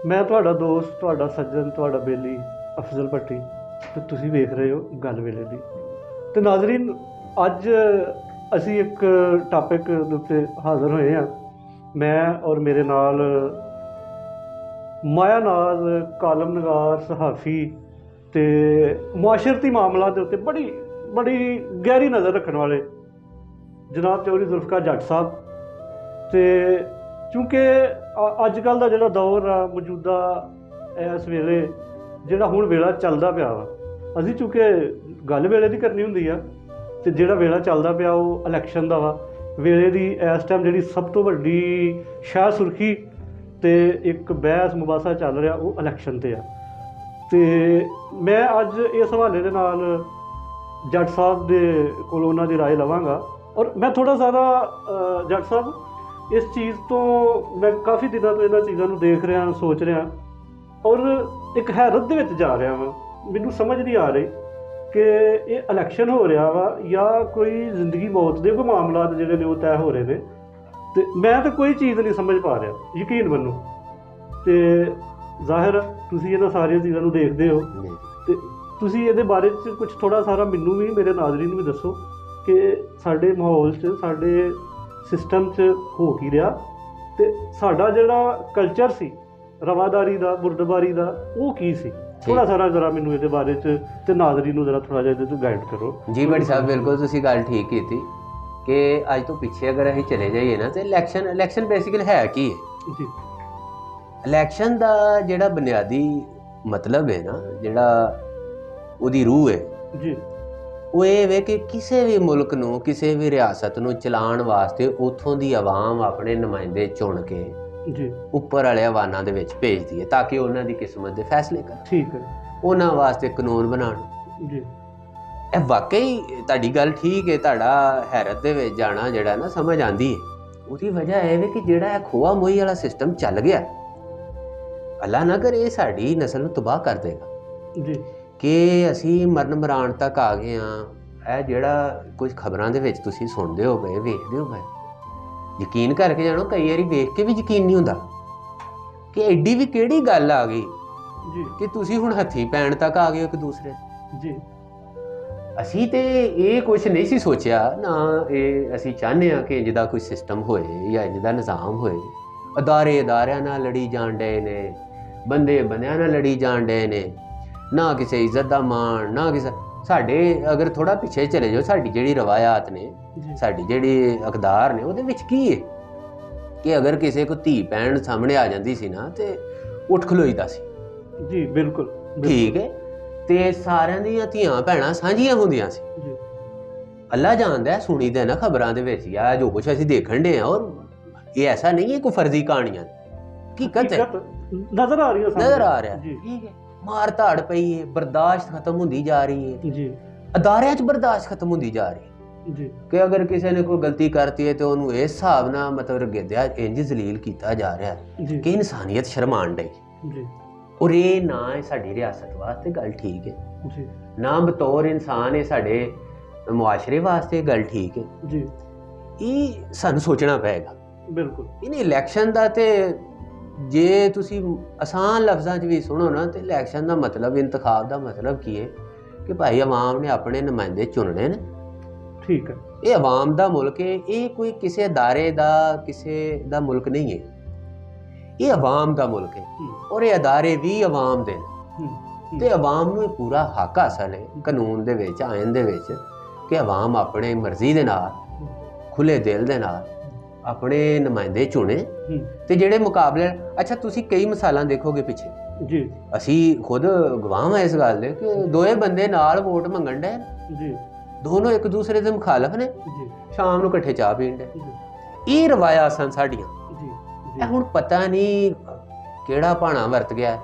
ਮੈਂ ਤੁਹਾਡਾ ਦੋਸਤ, ਤੁਹਾਡਾ ਸੱਜਣ, ਤੁਹਾਡਾ ਬੇਲੀ ਅਫਜ਼ਲ ਭੱਟੀ ਤੇ ਤੁਸੀਂ ਵੇਖ ਰਹੇ ਹੋ ਗੱਲ ਵੇਲੇ ਦੀ। ਤੇ ਨਾਜ਼ਰੀਨ, ਅੱਜ ਅਸੀਂ ਇੱਕ ਟਾਪਿਕ ਦੇ ਉੱਤੇ ਹਾਜ਼ਰ ਹੋਏ ਹਾਂ। ਮੈਂ ਔਰ ਮੇਰੇ ਨਾਲ ਮਾਇਆ ਨਾਜ਼, ਕਾਲਮ ਨਗਾਰ, ਸਹਾਫੀ ਤੇ ਮੁਆਸ਼ਰਤੀ ਮਾਮਲਾ ਦੇ ਉੱਤੇ ਬੜੀ ਗਹਿਰੀ ਨਜ਼ਰ ਰੱਖਣ ਵਾਲੇ ਜਨਾਬ ਚੌਧਰੀ ਜ਼ੁਲਫਕਾਰ ਜੱਟ ਸਾਹਿਬ। ਤੇ ਕਿਉਂਕਿ ਅੱਜ ਕੱਲ੍ਹ ਦਾ ਜਿਹੜਾ ਦੌਰ ਆ, ਮੌਜੂਦਾ ਇਸ ਵੇਲੇ ਜਿਹੜਾ ਹੁਣ ਵੇਲਾ ਚੱਲਦਾ ਪਿਆ ਵਾ, ਅਸੀਂ ਚੂੰਕਿ ਗੱਲ ਵੇਲੇ ਦੀ ਕਰਨੀ ਹੁੰਦੀ ਆ, ਅਤੇ ਜਿਹੜਾ ਵੇਲਾ ਚੱਲਦਾ ਪਿਆ ਉਹ ਇਲੈਕਸ਼ਨ ਦਾ ਵਾ। ਵੇਲੇ ਦੀ ਇਸ ਟਾਈਮ ਜਿਹੜੀ ਸਭ ਤੋਂ ਵੱਡੀ ਸ਼ਾਹ ਸੁਰਖੀ ਅਤੇ ਇੱਕ ਬਹਿਸ ਮੁਬਾਸਾ ਚੱਲ ਰਿਹਾ ਉਹ ਇਲੈਕਸ਼ਨ 'ਤੇ ਆ। ਅਤੇ ਮੈਂ ਅੱਜ ਇਸ ਹਵਾਲੇ ਦੇ ਨਾਲ ਜੱਟ ਸਾਹਿਬ ਦੇ ਕੋਲੋਂ ਉਹਨਾਂ ਦੀ ਰਾਏ ਲਵਾਂਗਾ। ਔਰ ਮੈਂ ਥੋੜ੍ਹਾ ਸਾਰਾ ਜੱਟ ਸਾਹਿਬ ਇਸ ਚੀਜ਼ ਤੋਂ ਮੈਂ ਕਾਫੀ ਦਿਨਾਂ ਤੋਂ ਇਹਨਾਂ ਚੀਜ਼ਾਂ ਨੂੰ ਦੇਖ ਰਿਹਾ, ਸੋਚ ਰਿਹਾ ਔਰ ਇੱਕ ਹੈਰਤ ਦੇ ਵਿੱਚ ਜਾ ਰਿਹਾ ਵਾਂ। ਮੈਨੂੰ ਸਮਝ ਨਹੀਂ ਆ ਰਹੀ ਕਿ ਇਹ ਇਲੈਕਸ਼ਨ ਹੋ ਰਿਹਾ ਵਾ ਜਾਂ ਕੋਈ ਜ਼ਿੰਦਗੀ ਮੌਤ ਦੇ ਕੋਈ ਮਾਮਲਾਤ ਜਿਹੜੇ ਨੇ ਉਹ ਤੈਅ ਹੋ ਰਹੇ ਨੇ। ਅਤੇ ਮੈਂ ਤਾਂ ਕੋਈ ਚੀਜ਼ ਨਹੀਂ ਸਮਝ ਪਾ ਰਿਹਾ, ਯਕੀਨ ਮੰਨੋ। ਅਤੇ ਜ਼ਾਹਿਰ ਤੁਸੀਂ ਇਹਨਾਂ ਸਾਰੀਆਂ ਚੀਜ਼ਾਂ ਨੂੰ ਦੇਖਦੇ ਹੋ ਅਤੇ ਤੁਸੀਂ ਇਹਦੇ ਬਾਰੇ 'ਚ ਕੁਛ ਥੋੜ੍ਹਾ ਸਾਰਾ ਮੈਨੂੰ ਵੀ, ਮੇਰੇ ਨਾਜ਼ਰੀਨ ਨੂੰ ਵੀ ਦੱਸੋ ਕਿ ਸਾਡੇ ਮਾਹੌਲ 'ਚ, ਸਾਡੇ ਸਿਸਟਮ 'ਚ ਹੋ ਕੀ ਰਿਹਾ ਅਤੇ ਸਾਡਾ ਜਿਹੜਾ ਕਲਚਰ ਸੀ ਰਵਾਦਾਰੀ ਦਾ, ਬੁਰਦਬਾਰੀ ਦਾ, ਉਹ ਕੀ ਸੀ। ਥੋੜ੍ਹਾ ਸਾਰਾ ਜ਼ਰਾ ਮੈਨੂੰ ਇਹਦੇ ਬਾਰੇ 'ਚ ਅਤੇ ਨਾਜ਼ਰੀਨ ਨੂੰ ਜ਼ਰਾ ਥੋੜ੍ਹਾ ਜਿਹਾ ਇਹਦੇ 'ਚ ਗਾਈਡ ਕਰੋ। ਜੀ ਭੱਟੀ ਸਾਹਿਬ, ਬਿਲਕੁਲ ਤੁਸੀਂ ਗੱਲ ਠੀਕ ਕੀਤੀ ਕਿ ਅੱਜ ਤੋਂ ਪਿੱਛੇ ਅਗਰ ਅਸੀਂ ਚਲੇ ਜਾਈਏ ਨਾ, ਤਾਂ ਇਲੈਕਸ਼ਨ ਬੇਸਿਕਲ ਹੈ ਕੀ ਹੈ ਜੀ। ਇਲੈਕਸ਼ਨ ਦਾ ਜਿਹੜਾ ਬੁਨਿਆਦੀ ਮਤਲਬ ਹੈ ਨਾ, ਜਿਹੜਾ ਉਹਦੀ ਰੂਹ ਹੈ ਜੀ, ਉਹ ਇਹ ਵੇ ਕਿ ਕਿਸੇ ਵੀ ਮੁਲਕ ਨੂੰ, ਕਿਸੇ ਵੀ ਰਿਆਸਤ ਨੂੰ ਚਲਾਉਣ ਵਾਸਤੇ ਉੱਥੋਂ ਦੀ ਆਵਾਮ ਆਪਣੇ ਨੁਮਾਇੰਦੇ ਚੁਣ ਕੇ ਜੀ ਉੱਪਰ ਵਾਲੇ ਆਵਾਨਾਂ ਦੇ ਵਿੱਚ ਭੇਜਦੀ ਹੈ ਤਾਂ ਕਿ ਉਹਨਾਂ ਦੀ ਕਿਸਮਤ ਦੇ ਫੈਸਲੇ ਕਰਨ। ਠੀਕ ਹੈ। ਉਹਨਾਂ ਵਾਸਤੇ ਕਾਨੂੰਨ ਬਣਾਉਣ। ਜੀ, ਇਹ ਵਾਕਈ ਤੁਹਾਡੀ ਗੱਲ ਠੀਕ ਹੈ। ਤੁਹਾਡਾ ਹੈਰਤ ਦੇ ਵਿੱਚ ਜਾਣਾ ਜਿਹੜਾ ਨਾ ਸਮਝ ਆਉਂਦੀ ਹੈ। ਉਹਦੀ ਵਜ੍ਹਾ ਇਹ ਵੇ ਕਿ ਜਿਹੜਾ ਇਹ ਖੋਆ ਮੋਈ ਵਾਲਾ ਸਿਸਟਮ ਚੱਲ ਗਿਆ, ਅੱਲਾ ਨਾ ਕਰੇ ਇਹ ਸਾਡੀ ਨਸਲ ਨੂੰ ਤਬਾਹ ਕਰ ਦੇਗਾ ਜੀ ਕਿ ਅਸੀਂ ਮਰਨ ਮਰਾਣ ਤੱਕ ਆ ਗਏ ਹਾਂ। ਇਹ ਜਿਹੜਾ ਕੁਝ ਖਬਰਾਂ ਦੇ ਵਿੱਚ ਤੁਸੀਂ ਸੁਣਦੇ ਹੋ ਪਏ, ਵੇਖਦੇ ਹੋ ਪਏ, ਯਕੀਨ ਕਰਕੇ ਜਾਣੋ, ਕਈ ਵਾਰੀ ਵੇਖ ਕੇ ਵੀ ਯਕੀਨ ਨਹੀਂ ਹੁੰਦਾ ਕਿ ਐਡੀ ਵੀ ਕਿਹੜੀ ਗੱਲ ਆ ਗਈ ਜੀ ਕਿ ਤੁਸੀਂ ਹੁਣ ਹੱਥੀਂ ਪੈਣ ਤੱਕ ਆ ਗਏ ਹੋ ਇੱਕ ਦੂਸਰੇ ਜੀ। ਅਸੀਂ ਤੇ ਇਹ ਕੁਛ ਨਹੀਂ ਸੀ ਸੋਚਿਆ ਨਾ, ਇਹ ਅਸੀਂ ਚਾਹੁੰਦੇ ਹਾਂ ਕਿ ਜਿਹਦਾ ਕੋਈ ਸਿਸਟਮ ਹੋਏ ਜਾਂ ਜਿਹਦਾ ਨਿਜ਼ਾਮ ਹੋਏ। ਅਦਾਰਿਆਂ ਨਾਲ ਲੜੀ ਜਾਣ ਡਏ ਨੇ, ਬੰਦਿਆਂ ਨਾਲ ਲੜੀ ਜਾਣ ਡਏ ਨੇ, ਨਾ ਕਿਸੇ ਇੱਜ਼ਤ ਦਾ ਮਾਣ, ਨਾ ਕਿਸੇ। ਸਾਡੇ ਅਗਰ ਥੋੜ੍ਹਾ ਪਿੱਛੇ ਚਲੇ ਜਾਓ, ਸਾਡੀ ਜਿਹੜੀ ਰਵਾਇਤ ਨੇ, ਸਾਡੀ ਜਿਹੜੀ ਅਕਦਾਰ ਨੇ, ਉਹਦੇ ਵਿੱਚ ਕੀ ਹੈ ਕਿ ਅਗਰ ਕਿਸੇ ਕੋ ਧੀ ਭੈਣ ਸਾਹਮਣੇ ਆ ਜਾਂਦੀ ਸੀ ਨਾ ਤੇ ਉੱਠ ਖਲੋਈਦਾ ਸੀ। ਜੀ ਬਿਲਕੁਲ ਠੀਕ ਹੈ। ਤੇ ਸਾਰਿਆਂ ਦੀਆਂ ਧੀਆਂ ਭੈਣਾਂ ਸਾਂਝੀਆਂ ਹੁੰਦੀਆਂ ਸੀ। ਜੀ, ਅੱਲਾ ਜਾਣਦਾ, ਸੁਣੀ ਦਾ ਨਾ ਖਬਰਾਂ ਦੇ ਵਿੱਚ ਜਾਂ ਜੋ ਕੁਛ ਅਸੀਂ ਦੇਖਣ ਡੇ ਹਾਂ। ਔਰ ਇਹ ਐਸਾ ਨਹੀਂ ਹੈ ਕੋਈ ਫਰਜ਼ੀ ਕਹਾਣੀਆਂ, ਹਕੀਕਤ ਹੈ, ਨਜ਼ਰ ਆ ਰਹੀ ਰਿਹਾ। ਠੀਕ ਹੈ। ਮਾਰ ਧਾੜ ਪਈ ਹੈ, ਬਰਦਾਸ਼ਤ ਖਤਮ ਹੁੰਦੀ ਜਾ ਰਹੀ ਹੈ ਜੀ। ਅਦਾਰਿਆਂ 'ਚ ਬਰਦਾਸ਼ਤ ਖਤਮ ਹੁੰਦੀ ਜਾ ਰਹੀ ਹੈ ਜੀ ਕਿ ਅਗਰ ਕਿਸੇ ਨੇ ਕੋਈ ਗਲਤੀ ਕਰਤੀ ਹੈ ਤੇ ਉਹਨੂੰ ਇਸ ਹਿਸਾਬ ਨਾਲ ਮਤਲਬ ਗਿੱਦਿਆ ਇੰਝ ਜ਼ਲੀਲ ਕੀਤਾ ਜਾ ਰਿਹਾ ਜੀ ਕਿ ਇਨਸਾਨੀਅਤ ਸ਼ਰਮਾਣ ਡਈ। ਜੀ ਔਰ ਇਹ ਨਾ ਹੈ ਸਾਡੀ ਰਿਆਸਤ ਵਾਸਤੇ ਗੱਲ ਠੀਕ ਹੈ, ਜੀ ਨਾ ਬਤੌਰ ਇਨਸਾਨ ਇਹ ਸਾਡੇ ਮੁਆਸ਼ਰੇ ਵਾਸਤੇ ਗੱਲ ਠੀਕ ਹੈ। ਜੀ, ਇਹ ਸਾਨੂੰ ਸੋਚਣਾ ਪਏਗਾ। ਬਿਲਕੁਲ। ਇਹਨੇ ਇਲੈਕਸ਼ਨ ਦਾ ਤੇ ਜੇ ਤੁਸੀਂ ਆਸਾਨ ਲਫ਼ਜ਼ਾਂ 'ਚ ਵੀ ਸੁਣੋ ਨਾ, ਤੇ ਇਲੈਕਸ਼ਨ ਦਾ ਮਤਲਬ, ਇੰਤਖਾਬ ਦਾ ਮਤਲਬ ਕੀ ਹੈ ਕਿ ਭਾਈ ਆਵਾਮ ਨੇ ਆਪਣੇ ਨੁਮਾਇੰਦੇ ਚੁਣਨੇ ਨੇ। ਠੀਕ ਹੈ। ਇਹ ਆਵਾਮ ਦਾ ਮੁਲਕ ਹੈ, ਇਹ ਕੋਈ ਕਿਸੇ ਅਦਾਰੇ ਦਾ, ਕਿਸੇ ਦਾ ਮੁਲਕ ਨਹੀਂ ਹੈ। ਇਹ ਆਵਾਮ ਦਾ ਮੁਲਕ ਹੈ ਔਰ ਇਹ ਅਦਾਰੇ ਵੀ ਆਵਾਮ ਦੇ ਨੇ। ਤੇ ਆਵਾਮ ਨੂੰ ਇਹ ਪੂਰਾ ਹੱਕ ਹਾਸਲ ਹੈ ਕਾਨੂੰਨ ਦੇ ਵਿੱਚ, ਆਇਨ ਦੇ ਵਿੱਚ, ਕਿ ਆਵਾਮ ਆਪਣੇ ਮਰਜ਼ੀ ਦੇ ਨਾਲ, ਖੁੱਲੇ ਦਿਲ ਦੇ ਨਾਲ ਆਪਣੇ ਨੁਮਾਇੰਦੇ ਚੁਣੇ। ਤੇ ਜਿਹੜੇ ਮੁਕਾਬਲੇ, ਅੱਛਾ ਤੁਸੀਂ ਕਈ ਮਿਸਾਲਾਂ ਦੇਖੋਗੇ ਪਿੱਛੇ। ਜੀ, ਅਸੀਂ ਖੁਦ ਗਵਾਹ ਹਾਂ ਇਸ ਗੱਲ ਦੇ ਕਿ ਦੋਏ ਬੰਦੇ ਨਾਲ ਵੋਟ ਮੰਗਣ ਡੇ ਜੀ, ਦੋਨੋਂ ਇੱਕ ਦੂਸਰੇ ਦੇ ਮੁਖਾਲਫ ਨੇ, ਜੀ, ਸ਼ਾਮ ਨੂੰ ਇਕੱਠੇ ਚਾਹ ਪੀਣ ਡੇ। ਇਹ ਰਵਾਇਤਾਂ ਸਨ ਸਾਡੀਆਂ। ਜੀ, ਇਹ ਹੁਣ ਪਤਾ ਨਹੀਂ ਕਿਹੜਾ ਭਾਣਾ ਵਰਤ ਗਿਆ,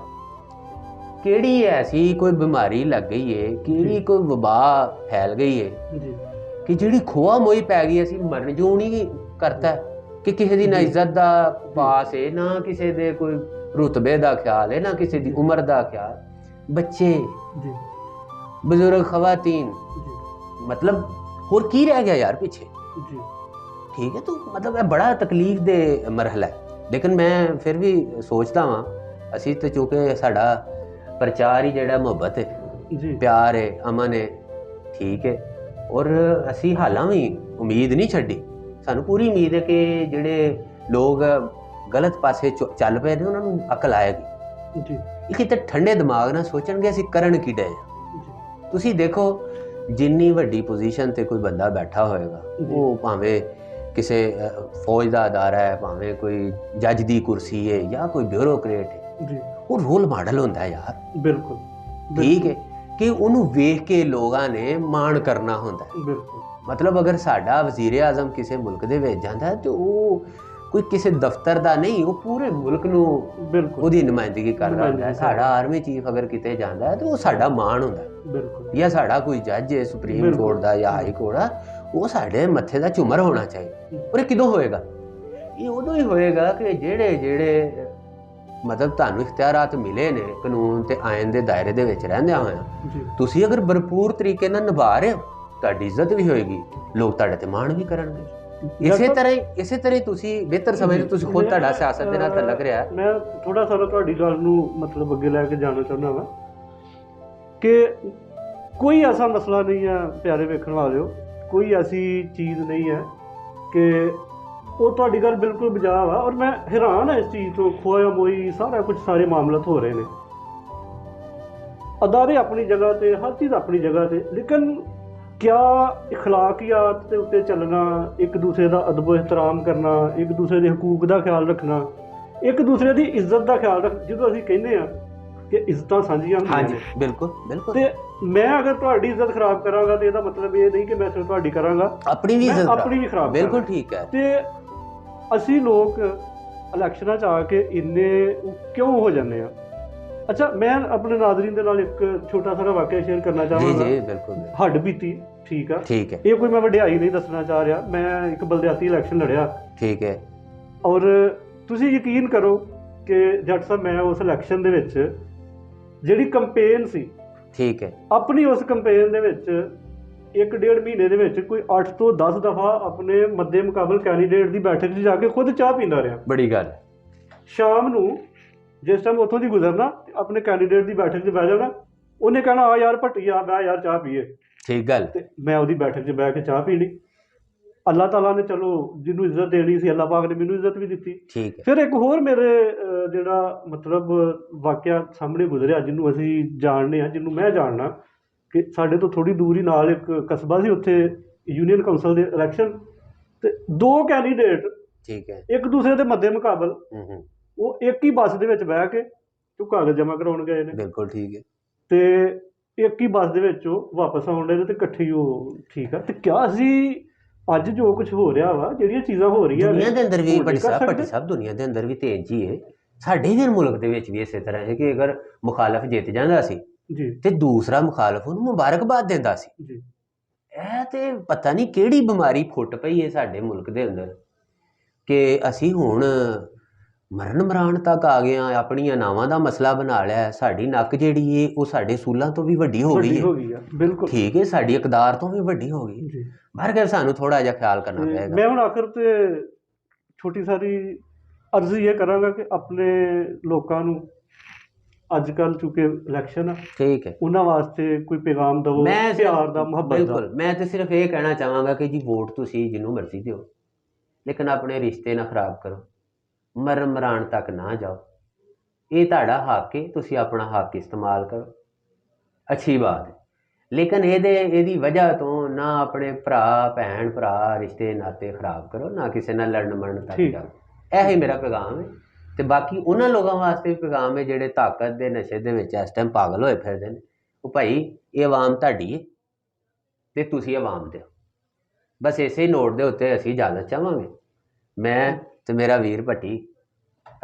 ਕਿਹੜੀ ਐਸੀ ਕੋਈ ਬਿਮਾਰੀ ਲੱਗ ਗਈ ਹੈ, ਕਿਹੜੀ ਕੋਈ ਵਬਾ ਫੈਲ ਗਈ ਹੈ ਜੀ, ਕਿ ਜਿਹੜੀ ਖੋਆ ਮੋਈ ਪੈ ਗਈ। ਅਸੀਂ ਮਰਨ ਜੋ ਨਹੀਂ ਕਰਤਾ ਕਿ ਕਿਸੇ ਦੀ ਨਾ ਇੱਜ਼ਤ ਦਾ ਪਾਸ ਹੈ, ਨਾ ਕਿਸੇ ਦੇ ਕੋਈ ਰੁਤਬੇ ਦਾ ਖਿਆਲ ਹੈ, ਨਾ ਕਿਸੇ ਦੀ ਉਮਰ ਦਾ ਖਿਆਲ। ਬੱਚੇ, ਜੀ, ਬਜ਼ੁਰਗ, ਖਵਾਤੀਨ, ਮਤਲਬ ਹੋਰ ਕੀ ਰਹਿ ਗਿਆ ਯਾਰ ਪਿੱਛੇ। ਜੀ, ठीक है। तो मतलब यह बड़ा तकलीफ दे मरहला है, लेकिन मैं फिर भी सोचता हाँ ਅਸੀਂ ਤੇ ਚूंकि ਸਾਡਾ ਪ੍ਰਚਾਰ ਹੀ ਜਿਹੜਾ ਮੁਹੱਬਤ ਹੈ, ਜੀ ਪਿਆਰ ਹੈ, ਅਮਨ ਹੈ, ਠੀਕ ਹੈ। ਔਰ ਅਸੀਂ ਹਾਲਾਂ ਵੀ ਉਮੀਦ ਨਹੀਂ ਛੱਡੀ। ਸਾਨੂੰ ਪੂਰੀ ਉਮੀਦ ਹੈ ਕਿ ਜਿਹੜੇ ਲੋਕ ਗਲਤ ਪਾਸੇ ਚੱਲ ਪਏ ਨੇ ਉਹਨਾਂ ਨੂੰ ਅਕਲ ਆਏਗੀ। ਜੀ ਇਹ ਕਿਤੇ ਠੰਡੇ ਦਿਮਾਗ ਨਾਲ ਸੋਚਣਗੇ ਅਸੀਂ ਕਰਨ ਕੀ ਡਏ ਹਾਂ। ਤੁਸੀਂ ਦੇਖੋ ਜਿੰਨੀ ਵੱਡੀ ਪੋਜੀਸ਼ਨ ਤੇ ਕੋਈ ਬੰਦਾ ਬੈਠਾ ਹੋਏਗਾ, ਉਹ ਭਾਵੇਂ ਕਿਸੇ ਫੌਜ ਦਾ ਅਦਾਰਾ ਹੈ, ਭਾਵੇਂ ਕੋਈ ਜੱਜ ਦੀ ਕੁਰਸੀ ਹੈ ਜਾਂ ਕੋਈ ਬਿਊਰੋਕਰੇਟ ਹੈ, ਜੀ ਉਹ ਰੋਲ ਮਾਡਲ ਹੁੰਦਾ ਯਾਰ। ਬਿਲਕੁਲ ਠੀਕ ਹੈ ਕਿ ਉਹਨੂੰ ਵੇਖ ਕੇ ਲੋਕਾਂ ਨੇ ਮਾਣ ਕਰਨਾ ਹੁੰਦਾ ਹੈ। ਬਿਲਕੁਲ ਮਤਲਬ ਅਗਰ ਸਾਡਾ ਵਜ਼ੀਰ ਆਜ਼ਮ ਕਿਸੇ ਮੁਲਕ ਦੇ ਵਿੱਚ ਜਾਂਦਾ ਤੇ ਉਹ ਕੋਈ ਕਿਸੇ ਦਫ਼ਤਰ ਦਾ ਨਹੀਂ, ਉਹ ਪੂਰੇ ਮੁਲਕ ਨੂੰ ਬਿਲਕੁਲ ਉਹਦੀ ਨੁਮਾਇੰਦਗੀ ਕਰਦਾ ਹੁੰਦਾ ਹੈ। ਸਾਡਾ ਆਰਮੀ ਚੀਫ ਅਗਰ ਕਿਤੇ ਜਾਂਦਾ ਤੇ ਉਹ ਸਾਡਾ ਮਾਣ ਹੁੰਦਾ ਹੈ। ਬਿਲਕੁਲ ਜਾਂ ਸਾਡਾ ਕੋਈ ਜੱਜ ਹੈ ਸੁਪਰੀਮ ਕੋਰਟ ਦਾ ਜਾਂ ਹਾਈ ਕੋਰਟ ਦਾ, ਉਹ ਸਾਡੇ ਮੱਥੇ ਦਾ ਝੁਮਰ ਹੋਣਾ ਚਾਹੀਦਾ। ਪਰ ਇਹ ਕਿਦੋਂ ਹੋਏਗਾ? ਇਹ ਉਦੋਂ ਹੀ ਹੋਏਗਾ ਕਿ ਜਿਹੜੇ ਮਤਲਬ ਤੁਹਾਨੂੰ ਇਖਤਿਆਰਾਤ ਮਿਲੇ ਨੇ ਕਾਨੂੰਨ ਤੇ ਆਇਨ ਦੇ ਦਾਇਰੇ ਦੇ ਵਿੱਚ ਰਹਿੰਦਿਆਂ ਹੋਇਆ, ਜੀ ਤੁਸੀਂ ਅਗਰ ਭਰਪੂਰ ਤਰੀਕੇ ਨਾਲ ਨਿਭਾ ਰਹੇ ਹੋ, ਤੁਹਾਡੀ ਇੱਜ਼ਤ ਵੀ ਹੋਏਗੀ, ਲੋਕ ਤੁਹਾਡੇ ਤੇ ਮਾਣ ਵੀ ਕਰਨਗੇ। ਇਸੇ ਤਰ੍ਹਾਂ ਹੀ ਤੁਸੀਂ ਬਿਹਤਰ ਸਮਝਦੇ, ਤੁਸੀਂ ਖੁਦ ਤੁਹਾਡਾ ਸਿਆਸਤ ਦੇ ਨਾਲ ਤਲਕ ਰਿਹਾ। ਮੈਂ ਥੋੜਾ ਸਾਰਾ ਤੁਹਾਡੀ ਗੱਲ ਨੂੰ ਮਤਲਬ ਅੱਗੇ ਲੈ ਕੇ ਜਾਣਾ ਚਾਹੁੰਦਾ ਵਾਂ ਕਿ ਕੋਈ ਐਸਾ ਮਸਲਾ ਨਹੀਂ ਹੈ ਪਿਆਰੇ ਵੇਖਣ ਵਾਲਿਓ, ਕੋਈ ਐਸੀ ਚੀਜ਼ ਨਹੀਂ ਹੈ ਕਿ ਉਹ ਤੁਹਾਡੀ ਗੱਲ ਬਿਲਕੁਲ ਬਜਾ ਵਾ। ਔਰ ਮੈਂ ਹੈਰਾਨ ਹਾਂ ਇਸ ਚੀਜ਼ ਤੋਂ, ਖੋਇਆ ਮੋਈ ਸਾਰਾ ਕੁਝ ਸਾਰੇ ਮਾਮਲਾਤ ਹੋ ਰਹੇ ਨੇ। ਅਦਾਰੇ ਆਪਣੀ ਜਗ੍ਹਾ ਤੇ, ਹਰ ਚੀਜ਼ ਆਪਣੀ ਜਗ੍ਹਾ ਤੇ, ਲੇਕਿਨ क्या इखलाकियात के उत्ते चलना, एक दूसरे का अदब एहतराम करना, एक दूसरे के हकूक का ख्याल रखना, एक दूसरे की इज्जत का ख्याल रख, जो असीं कहने हैं कि इज्जत साझियां हाँ जी बिल्कुल बिल्कुल। ते मैं अगर तुहाडी इज्जत खराब करांगा तो इसदा मतलब ये नहीं कि मैं सिर्फ तुहाडी करांगा, अपनी भी इज्जत अपनी भी खराब बिल्कुल ठीक है। ते असीं लोग इलैक्शनां च आके इन्ने क्यों हो जाने हैं? अच्छा, मैं अपने नाज़रीन दे नाल एक छोटा सारा वाकया शेयर करना चाहांगा। जी बिल्कुल। हड्ड बीती ठीक है ये कोई मैं वड्याई नहीं दसना चाह रहा। मैं एक बलदियाती इलैक्शन लड़िया, ठीक है, और तुसीं यकीन करो कि जट साहब मैं उस इलैक्शन दे विच जिहड़ी कंपेन सी, ठीक है, अपनी उस कंपेन दे विच 1-1.5 महीने दे विच कोई 8 ਤੋਂ 10 दफ़ा अपने मद्दे मुकाबल कैंडीडेट की बैठक 'ਚ जाके खुद चाह पींदा रहा। बड़ी गल। शाम नूं जिस टाइम उत्थों दी गुजरना, अपने कैंडीडेट की बैठक 'ਚ बह जाना, उन्हें कहना आ यार भट्टिया बह यार चाह पीए। ठीक गल। मैं उहदी बैठक 'ਚ बह के चाह पीनी। अल्लाह ताला ने चलो जिन्हों इज्जत देनी सी, अल्लाह पाक ने मैनूं इज्जत भी दी। ठीक है। फिर एक होर मेरे जिहड़ा मतलब वाकया सामने गुजरिया, जिन्हों असीं जानने आ, जिन्हों मैं जानना कि साडे तो थोड़ी दूर ही नाल एक कस्बा सी, उत्थे यूनियन काउंसल दे इलैक्शन ते 2 कैंडीडेट, ठीक है, एक दूसरे दे मद्दे मुकाबल वो एक ही बस दे विच बह के तो कागज जमा कराउण गए ने। बिल्कुल ठीक है। ते एक ही बस दे विच वापस आउण दे ते इकट्ठे ही ठीक है। ते क्या असीं अज जो कुछ हो रहा वा, जिहड़ियां चीज़ां हो रहीआं दुनिया दे अंदर भी भट्टी साहब दुनिया दे अंदर भी ते इंज ही है, साडे भी मुल्क दे विच भी इसे तरह है कि अगर मुखालफ जित जांदा सी जी ते दूसरा मुखालफ उहनूं मुबारकबाद दिंदा सी जी। ਇਹ ਤੇ ਪਤਾ ਨਹੀਂ ਕਿਹੜੀ ਬਿਮਾਰੀ ਫੁੱਟ ਪਈ ਹੈ ਸਾਡੇ ਮੁਲਕ ਦੇ ਅੰਦਰ ਕਿ ਅਸੀਂ ਹੁਣ ਮਰਨ ਮਰਾਣ ਤੱਕ ਆ ਗਏ ਹਾਂ, ਆਪਣੀਆਂ ਨਾਵਾਂ ਦਾ ਮਸਲਾ ਬਣਾ ਲਿਆ। ਸਾਡੀ ਨੱਕ ਜਿਹੜੀ ਏ ਉਹ ਸਾਡੇ ਸੂਲਾਂ ਤੋਂ ਵੀ ਵੱਡੀ ਹੋ ਗਈ ਹੈ। ਬਿਲਕੁਲ ਠੀਕ ਹੈ, ਸਾਡੀ ਇਕਦਾਰ ਤੋਂ ਵੀ ਵੱਡੀ ਹੋ ਗਈ ਜੀ। ਪਰ ਫਿਰ ਸਾਨੂੰ ਥੋੜਾ ਜਿਹਾ ਖਿਆਲ ਕਰਨਾ ਪਏਗਾ। मैं हुण आखिर ते छोटी सारी अर्जी ये करांगा कि अपने लोगों नूं ਅੱਜ ਕੱਲ੍ਹ चूंकि इलैक्शन है, ठीक है, उन्हां वास्ते कोई पैगाम दवो, प्यार दा, मुहब्बत दा। बिल्कुल, मैं तो सिर्फ ये कहना चाहांगा कि जी वोट तुसीं जिन्हों मर्जी दिओ, लेकिन अपने रिश्ते ना खराब करो, मरण मराण तक ना जाओ। ये तुहाडा हक है, तुसीं अपना हक इस्तेमाल करो, अच्छी बात है। लेकिन ਇਹਦੀ वजह तो ना अपने भरा भैन भरा रिश्ते नाते खराब करो, ना किसी नाल लड़न मरण तक जाओ। यही मेरा पैगाम है। ਤੇ ਬਾਕੀ ਉਹਨਾਂ ਲੋਕਾਂ ਵਾਸਤੇ ਵੀ ਪੈਗਾਮ ਹੈ ਜਿਹੜੇ ਤਾਕਤ ਦੇ ਨਸ਼ੇ ਦੇ ਵਿੱਚ ਇਸ ਟਾਈਮ ਪਾਗਲ ਹੋਏ ਫਿਰਦੇ ਨੇ। ਉਹ ਭਾਈ ਇਹ ਆਵਾਮ ਤੁਹਾਡੀ ਹੈ ਤੇ ਤੁਸੀਂ ਆਵਾਮ ਦਿਓ। ਬਸ ਇਸੇ ਨੋਟ ਦੇ ਉੱਤੇ ਅਸੀਂ ਇਜਾਜ਼ਤ ਚਾਹਾਂਗੇ, ਮੈਂ ਤੇ ਮੇਰਾ ਵੀਰ ਭੱਟੀ।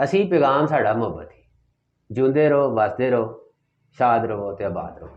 ਅਸੀਂ ਪੈਗਾਮ ਸਾਡਾ ਮੁਹੱਬਤ ਹੀ। ਜਿਉਂਦੇ ਰਹੋ, ਵਸਦੇ ਰਹੋ, ਸ਼ਾਦ ਰਹੋ ਤੇ ਆਬਾਦ ਰਹੋ।